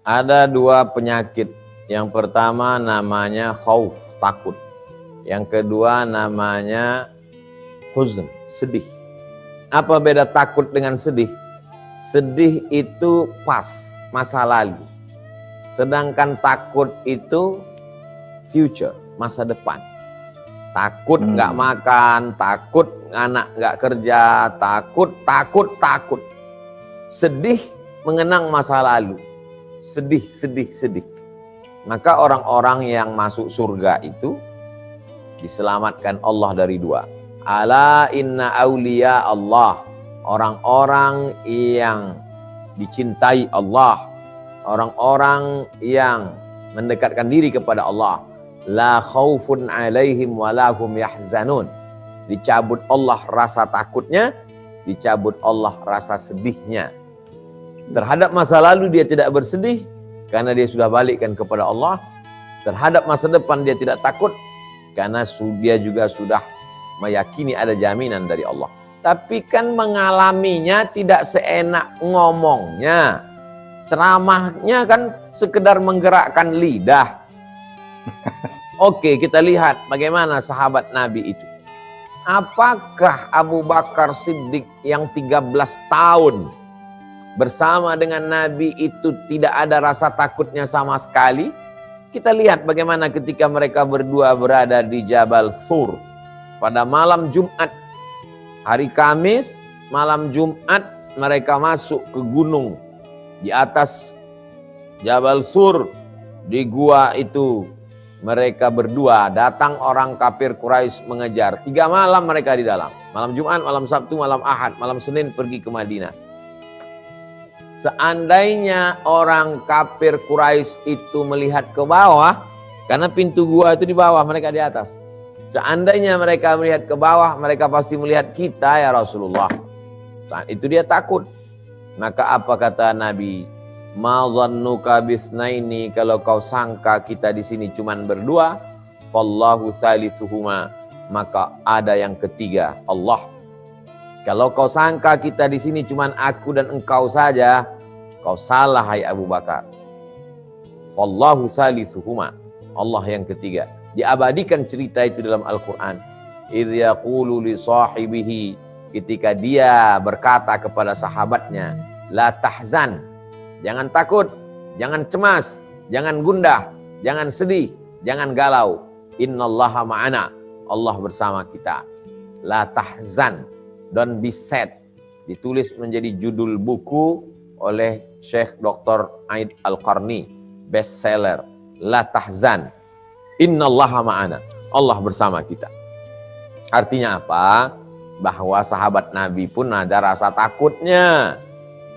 Ada dua penyakit. Yang pertama namanya khauf, takut. Yang kedua namanya huzn, sedih. Apa beda takut dengan sedih? Sedih itu pas, masa lalu. Sedangkan takut itu future, masa depan. Takut nggak makan, takut anak nggak kerja, takut. Sedih mengenang masa lalu. Sedih. Maka orang-orang yang masuk surga itu diselamatkan Allah dari dua. Ala inna awliya Allah. Orang-orang yang dicintai Allah. Orang-orang yang mendekatkan diri kepada Allah. La khaufun alaihim walahum yahzanun. Dicabut Allah rasa takutnya, dicabut Allah rasa sedihnya. Terhadap masa lalu dia tidak bersedih karena dia sudah balikkan kepada Allah. Terhadap masa depan dia tidak takut karena dia juga sudah meyakini ada jaminan dari Allah. Tapi kan mengalaminya tidak seenak ngomongnya. Ceramahnya kan sekedar menggerakkan lidah. Oke, kita lihat bagaimana sahabat Nabi itu. Apakah Abu Bakar Siddiq yang 13 tahun bersama dengan Nabi itu tidak ada rasa takutnya sama sekali? Kita lihat bagaimana ketika mereka berdua berada di Jabal Sur pada malam Jumat. Hari Kamis, malam Jumat mereka masuk ke gunung di atas Jabal Sur. Di gua itu mereka berdua, datang orang kafir Quraisy mengejar. 3 malam mereka di dalam. Malam Jumat, malam Sabtu, malam Ahad, malam Senin pergi ke Madinah. Seandainya orang kafir Quraisy itu melihat ke bawah, karena pintu gua itu di bawah, mereka di atas. Seandainya mereka melihat ke bawah, mereka pasti melihat kita ya Rasulullah. Saat itu dia takut. Maka apa kata Nabi? Ma dhannuka bisnaini, kalau kau sangka kita di sini cuman berdua, fallahu salisuhuma, maka ada yang ketiga, Allah. Kalau kau sangka kita di sini cuman aku dan engkau saja, kau salah hai Abu Bakar. Wallahu salisuhuma, Allah yang ketiga. Diabadikan cerita itu dalam Al-Quran. Idh yaqulu li sahibihi, ketika dia berkata kepada sahabatnya, la tahzan, jangan takut, jangan cemas, jangan gundah, jangan sedih, jangan galau. Innallaha ma'ana, Allah bersama kita. La tahzan, don't be sad. Ditulis menjadi judul buku oleh Syekh Dr. Aid Al-Qarni, bestseller. La tahzan, innallaha ma'ana, Allah bersama kita. Artinya apa? Bahwa sahabat Nabi pun ada rasa takutnya.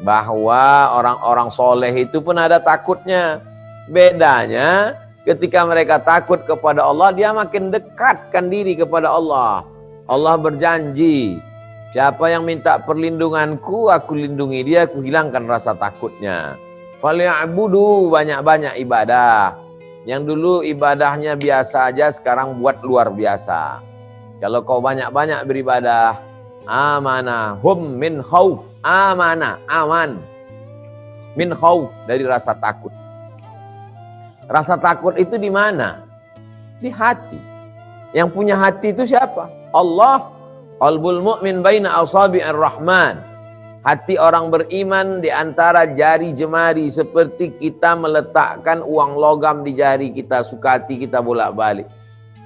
Bahwa orang-orang soleh itu pun ada takutnya. Bedanya ketika mereka takut kepada Allah, dia makin dekatkan diri kepada Allah. Allah berjanji, siapa yang minta perlindunganku, aku lindungi dia, aku hilangkan rasa takutnya. Falya'budu, banyak-banyak ibadah. Yang dulu ibadahnya biasa aja, sekarang buat luar biasa. Kalau kau banyak-banyak beribadah, amanah, hum min khauf, amanah, aman. Min khauf, dari rasa takut. Rasa takut itu di mana? Di hati. Yang punya hati itu siapa? Allah. Qalbul mu'min baina asabi'ir rahman. Hati orang beriman di antara jari jemari, seperti kita meletakkan uang logam di jari kita, sukati kita bolak-balik.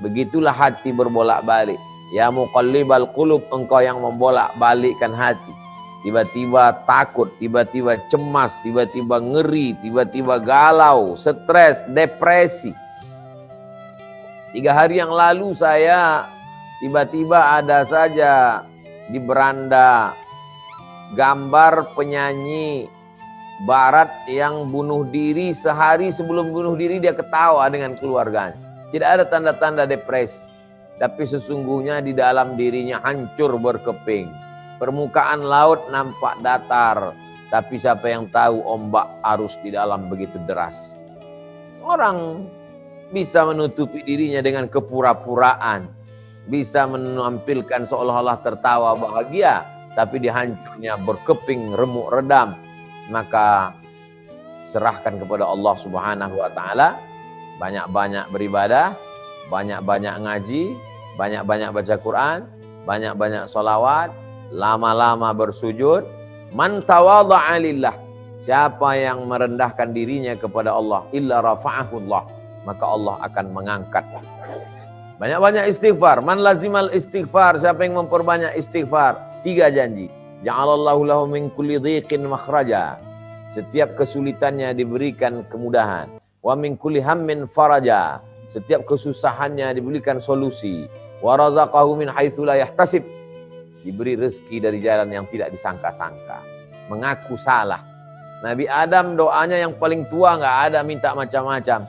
Begitulah hati berbolak-balik. Ya muqallibal qulub, engkau yang membolak-balikkan hati. Tiba-tiba takut, tiba-tiba cemas, tiba-tiba ngeri, tiba-tiba galau, stres, depresi. 3 hari yang lalu saya tiba-tiba ada saja di beranda gambar penyanyi barat yang bunuh diri, sehari sebelum bunuh diri dia ketawa dengan keluarganya. Tidak ada tanda-tanda depresi, tapi sesungguhnya di dalam dirinya hancur berkeping. Permukaan laut nampak datar, tapi siapa yang tahu ombak arus di dalam begitu deras. Orang bisa menutupi dirinya dengan kepura-puraan, bisa menampilkan seolah-olah tertawa bahagia, tapi di hancurnya berkeping remuk redam. Maka serahkan kepada Allah Subhanahu wa taala, banyak-banyak beribadah, banyak-banyak ngaji, banyak-banyak baca Quran, banyak-banyak sholawat, lama-lama bersujud. Man tawadha'a lillah, siapa yang merendahkan dirinya kepada Allah, illa rafa'ahullah, maka Allah akan mengangkat. Banyak-banyak istighfar. Man lazimal istighfar, siapa yang memperbanyak istighfar, 3 janji. Ja'alallahu lahu min kulli dhiqin makhraja, setiap kesulitannya diberikan kemudahan. Wa min kulli hammin faraja, setiap kesusahannya diberikan solusi. Wa razaqahu min haitsu la yahtasib, diberi rezeki dari jalan yang tidak disangka-sangka. Mengaku salah. Nabi Adam doanya yang paling tua, nggak ada minta macam-macam.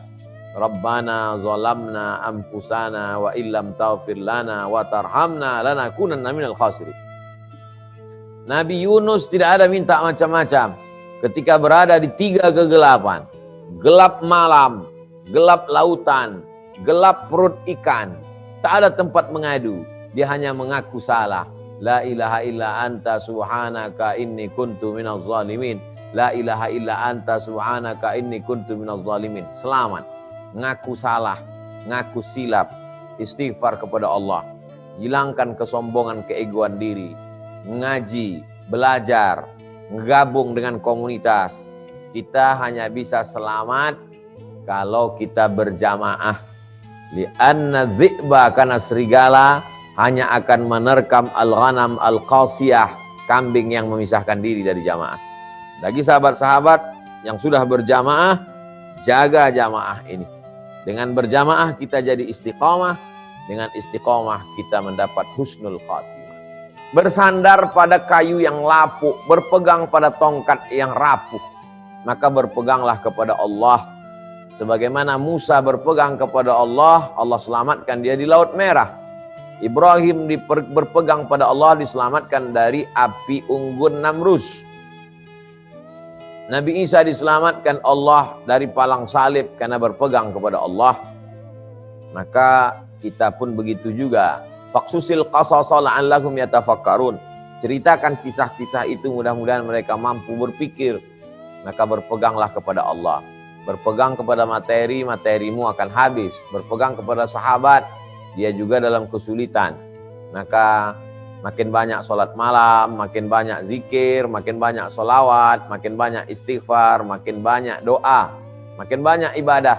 Rabbana zalamna anfusana wa illam taghfir lana wa tarhamna lanakunanna minal khasirin. Nabi Yunus tidak ada minta macam-macam. Ketika berada di 3 kegelapan, gelap malam, gelap lautan, gelap perut ikan, tak ada tempat mengadu. Dia hanya mengaku salah. La ilaha illa anta subhanaka inni kuntu minaz zalimin. La ilaha illa anta subhanaka inni kuntu minaz zalimin. Selamat. Ngaku salah, ngaku silap, istighfar kepada Allah, hilangkan kesombongan, keegoan diri, ngaji, belajar, gabung dengan komunitas. Kita hanya bisa selamat kalau kita berjamaah. Li'anna dhi'ba, karena serigala hanya akan menerkam al-ghanam al-qasiyah, kambing yang memisahkan diri dari jamaah. Bagi sahabat-sahabat yang sudah berjamaah, jaga jamaah ini. Dengan berjamaah kita jadi istiqomah, dengan istiqomah kita mendapat husnul khatimah. Bersandar pada kayu yang lapuk, berpegang pada tongkat yang rapuh, maka berpeganglah kepada Allah. Sebagaimana Musa berpegang kepada Allah, Allah selamatkan dia di Laut Merah. Ibrahim berpegang pada Allah, diselamatkan dari api unggun Namrus. Nabi Isa diselamatkan Allah dari palang salib karena berpegang kepada Allah. Maka kita pun begitu juga. Faqsusil qasasa la'allahum yatafakkarun. Ceritakan kisah-kisah itu, mudah-mudahan mereka mampu berpikir. Maka berpeganglah kepada Allah. Berpegang kepada materi, materimu akan habis. Berpegang kepada sahabat, dia juga dalam kesulitan. Maka makin banyak sholat malam, makin banyak zikir, makin banyak sholawat, makin banyak istighfar, makin banyak doa, makin banyak ibadah.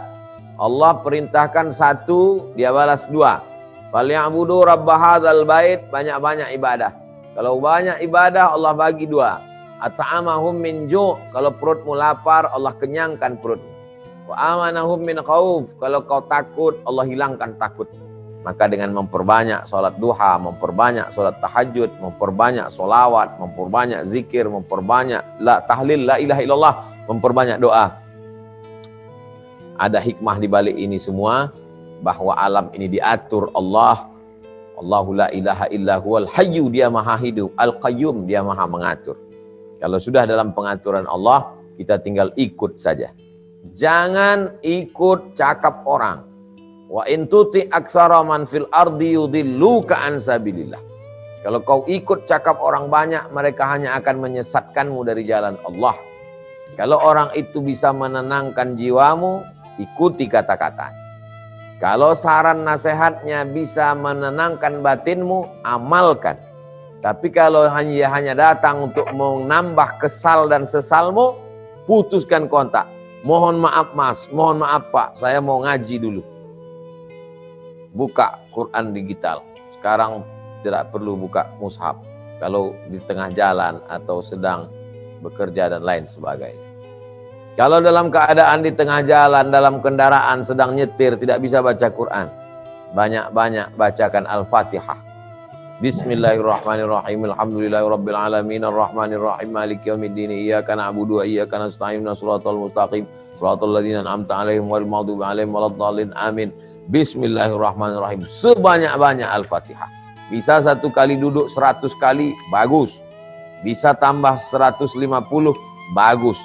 Allah perintahkan 1, dia balas 2. Falyabudu rabb hadzal bait, banyak-banyak ibadah. Kalau banyak ibadah, Allah bagi 2. At'amahum min ju', kalau perutmu lapar, Allah kenyangkan perutmu. Wa amanahum min khauf, kalau kau takut, Allah hilangkan takut. Maka dengan memperbanyak sholat duha, memperbanyak sholat tahajud, memperbanyak sholawat, memperbanyak zikir, memperbanyak tahlil, la ilaha illallah, memperbanyak doa. Ada hikmah di balik ini semua, bahwa alam ini diatur Allah. Allahu la ilaha illa huwal hayyu, dia maha hidup. Al-qayyum, dia maha mengatur. Kalau sudah dalam pengaturan Allah, kita tinggal ikut saja. Jangan ikut cakap orang. Wa in tuti aksara man fil ardi yudilluka an sabilillah. Kalau kau ikut cakap orang banyak, mereka hanya akan menyesatkanmu dari jalan Allah. Kalau orang itu bisa menenangkan jiwamu, ikuti kata-kata. Kalau saran nasihatnya bisa menenangkan batinmu, amalkan. Tapi kalau hanya datang untuk menambah kesal dan sesalmu, putuskan kontak. Mohon maaf mas, mohon maaf pak, saya mau ngaji dulu. Buka Quran digital. Sekarang tidak perlu buka mushaf kalau di tengah jalan atau sedang bekerja dan lain sebagainya. Kalau dalam keadaan di tengah jalan, dalam kendaraan, sedang nyetir, tidak bisa baca Quran, banyak-banyak bacakan Al-Fatihah. Bismillahirrahmanirrahim. Alhamdulillahirabbil alamin arrahmanirrahim maliki yaumiddin iyyaka na'budu wa iyyaka nasta'in shiratal mustaqim shiratal ladzina an'amta 'alaihim ghairil maghdubi 'alaihim waladdallin amin. Bismillahirrahmanirrahim. Sebanyak-banyak Al-Fatihah. Bisa 1 kali duduk 100 kali, bagus. Bisa tambah 150, bagus.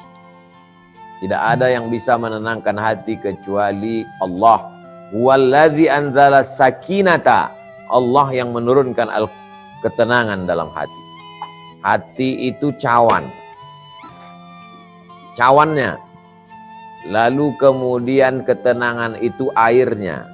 Tidak ada yang bisa menenangkan hati kecuali Allah. Huwallazi anzala sakinata. Allah yang menurunkan ketenangan dalam hati. Hati itu cawan. Cawannya lalu kemudian ketenangan itu airnya.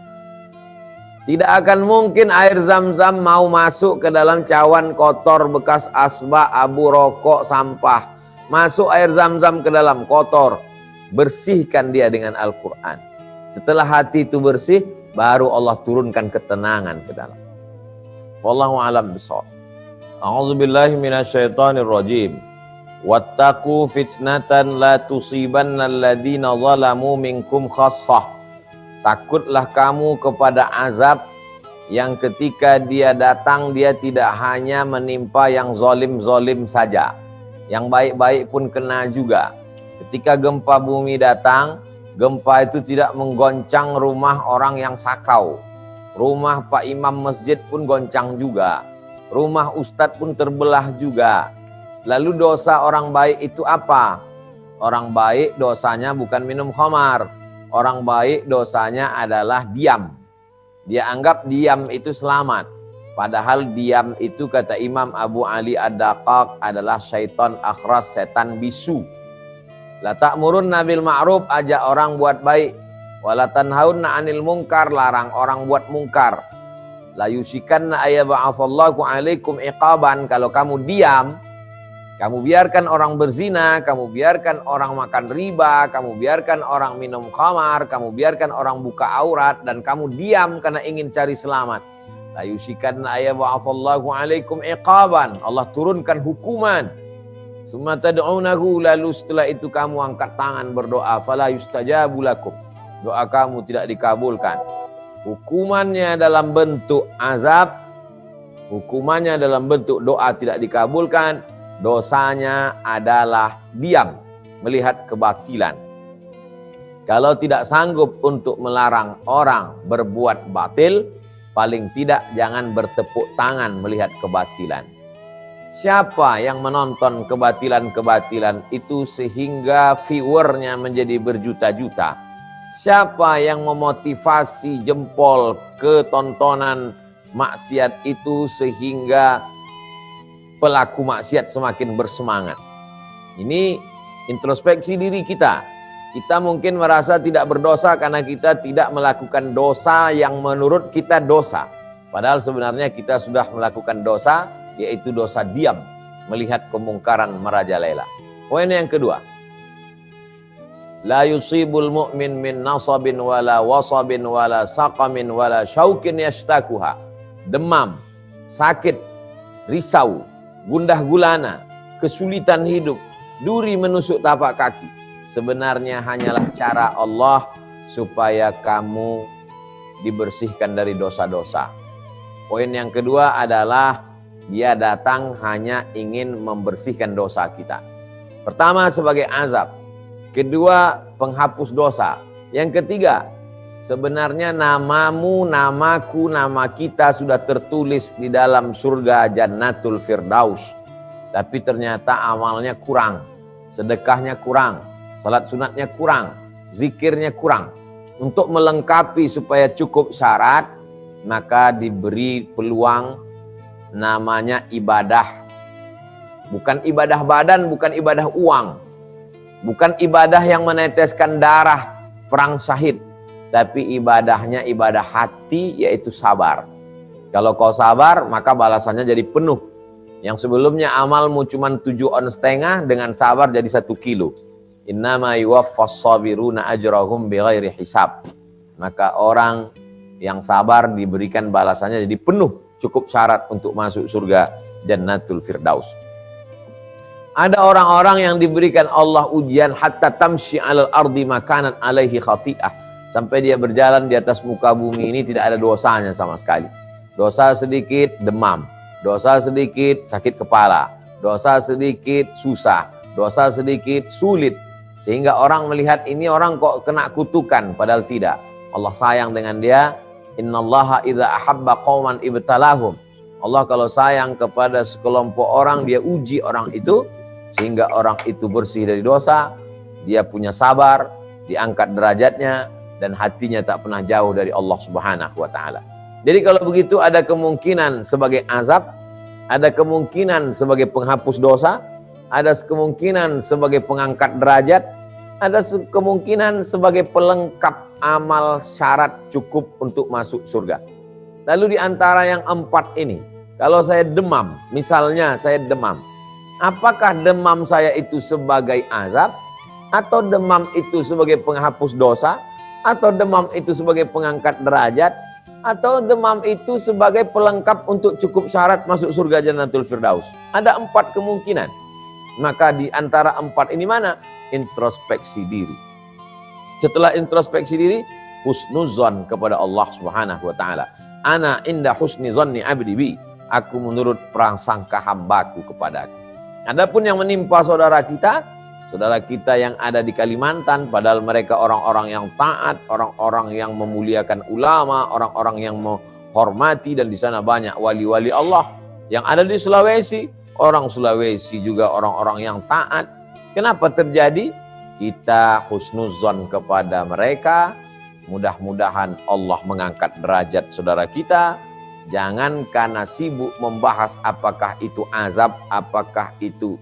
Tidak akan mungkin air Zam-Zam mau masuk ke dalam cawan kotor bekas asbak, abu rokok, sampah. Masuk air Zam-Zam ke dalam kotor. Bersihkan dia dengan Al-Quran. Setelah hati itu bersih, baru Allah turunkan ketenangan ke dalam. Wallahu a'lam bishawab. A'udzubillahi minasyaitonir rajim. Wattaqu fitnatan la tusibanna alladhina zalamu minkum khassah. Takutlah kamu kepada azab yang ketika dia datang, dia tidak hanya menimpa yang zolim-zolim saja. Yang baik-baik pun kena juga. Ketika gempa bumi datang, gempa itu tidak menggoncang rumah orang yang sakau. Rumah Pak Imam masjid pun goncang juga. Rumah Ustadz pun terbelah juga. Lalu dosa orang baik itu apa? Orang baik dosanya bukan minum khamar. Orang baik dosanya adalah diam. Dia anggap diam itu selamat. Padahal diam itu kata Imam Abu Ali Ad-Daqaq adalah syaitan akhras, setan bisu. La ta'murunna bil ma'ruf, ajak orang buat baik. Wala tanhaunna 'anil munkar, larang orang buat mungkar. La yusikanna ayyab'atsallahu 'alaikum iqaban, kalau kamu diam, kamu biarkan orang berzina, kamu biarkan orang makan riba, kamu biarkan orang minum khamar, kamu biarkan orang buka aurat, dan kamu diam karena ingin cari selamat. La yusikanna ayyab'atsallahu 'alaikum iqaban, Allah turunkan hukuman. Summa tad'unahu, lalu setelah itu kamu angkat tangan berdoa, fala yustajabu lakum, doa kamu tidak dikabulkan. Hukumannya dalam bentuk azab, hukumannya dalam bentuk doa tidak dikabulkan, dosanya adalah diam, melihat kebatilan. Kalau tidak sanggup untuk melarang orang berbuat batil, paling tidak jangan bertepuk tangan melihat kebatilan. Siapa yang menonton kebatilan-kebatilan itu sehingga viewernya menjadi berjuta-juta? Siapa yang memotivasi jempol ketontonan maksiat itu sehingga pelaku maksiat semakin bersemangat? Ini introspeksi diri kita. Kita mungkin merasa tidak berdosa karena kita tidak melakukan dosa yang menurut kita dosa. Padahal sebenarnya kita sudah melakukan dosa, yaitu dosa diam, melihat kemungkaran merajalela. Poin yang kedua, la yusibul mu'min min nasabin wala wasabin wala saqamin wala syaukin yashtakuha. Demam, sakit, risau, gundah gulana, kesulitan hidup, duri menusuk tapak kaki, sebenarnya hanyalah cara Allah supaya kamu dibersihkan dari dosa-dosa. Poin yang kedua adalah dia datang hanya ingin membersihkan dosa kita. Pertama sebagai azab, kedua penghapus dosa, yang ketiga sebenarnya namamu, namaku, nama kita sudah tertulis di dalam surga Jannatul Firdaus. Tapi ternyata amalnya kurang, sedekahnya kurang, salat sunatnya kurang, zikirnya kurang. Untuk melengkapi supaya cukup syarat, maka diberi peluang namanya ibadah. Bukan ibadah badan, bukan ibadah uang, bukan ibadah yang meneteskan darah perang syahid, tapi ibadahnya ibadah hati, yaitu sabar. Kalau kau sabar, maka balasannya jadi penuh. Yang sebelumnya amalmu cuma 7 ons setengah, dengan sabar jadi 1 kilo. Innama yuwaffas sabiruna ajrahum bighairi hisab. Maka orang yang sabar diberikan balasannya jadi penuh, cukup syarat untuk masuk surga Jannatul Firdaus. Ada orang-orang yang diberikan Allah ujian hatta tamshi 'alal ardi makanan 'alaihi khati'ah, sampai dia berjalan di atas muka bumi ini tidak ada dosanya sama sekali. Dosa sedikit demam, dosa sedikit sakit kepala, dosa sedikit susah, dosa sedikit sulit, sehingga orang melihat ini orang kok kena kutukan, padahal tidak. Allah sayang dengan dia. Innallaha idza ahabba qauman ibtalahum. Allah kalau sayang kepada sekelompok orang, dia uji orang itu sehingga orang itu bersih dari dosa, dia punya sabar, diangkat derajatnya, dan hatinya tak pernah jauh dari Allah Subhanahu wa taala. Jadi kalau begitu ada kemungkinan sebagai azab, ada kemungkinan sebagai penghapus dosa, ada kemungkinan sebagai pengangkat derajat, ada kemungkinan sebagai pelengkap amal syarat cukup untuk masuk surga. Lalu di antara yang 4 ini, kalau saya demam, misalnya saya demam, apakah demam saya itu sebagai azab, atau demam itu sebagai penghapus dosa, atau demam itu sebagai pengangkat derajat, atau demam itu sebagai pelengkap untuk cukup syarat masuk surga Jannatul Firdaus? Ada 4 kemungkinan. Maka di antara 4 ini mana? Introspeksi diri. Setelah introspeksi diri, husnuzon kepada Allah Subhanahu wa taala. Ana inda husni zanni abdi bi. Aku menurut prasangka hambaku kepadaku. Adapun yang menimpa saudara kita yang ada di Kalimantan, padahal mereka orang-orang yang taat, orang-orang yang memuliakan ulama, orang-orang yang menghormati, dan di sana banyak wali-wali Allah. Yang ada di Sulawesi, orang Sulawesi juga orang-orang yang taat. Kenapa terjadi? Kita husnuzon kepada mereka. Mudah-mudahan Allah mengangkat derajat saudara kita. Jangan karena sibuk membahas apakah itu azab, apakah itu,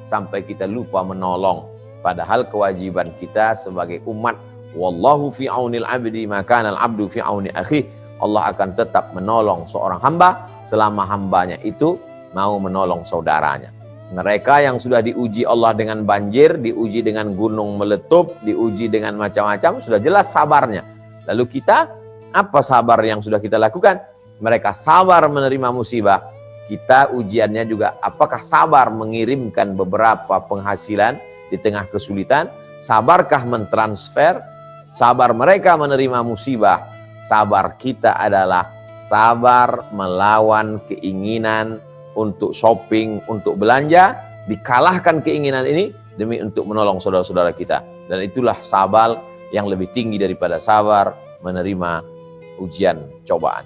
sampai kita lupa menolong. Padahal kewajiban kita sebagai umat, wallahu fi aunil abdi maka al abdu fi auni akhi. Allah akan tetap menolong seorang hamba selama hambanya itu mau menolong saudaranya. Mereka yang sudah diuji Allah dengan banjir, diuji dengan gunung meletup, diuji dengan macam-macam, sudah jelas sabarnya. Lalu kita, apa sabar yang sudah kita lakukan? Mereka sabar menerima musibah. Kita ujiannya juga, apakah sabar mengirimkan beberapa penghasilan di tengah kesulitan? Sabarkah mentransfer? Sabar mereka menerima musibah. Sabar kita adalah sabar melawan keinginan untuk shopping, untuk belanja, dikalahkan keinginan ini demi untuk menolong saudara-saudara kita. Dan itulah sabar yang lebih tinggi daripada sabar menerima ujian cobaan.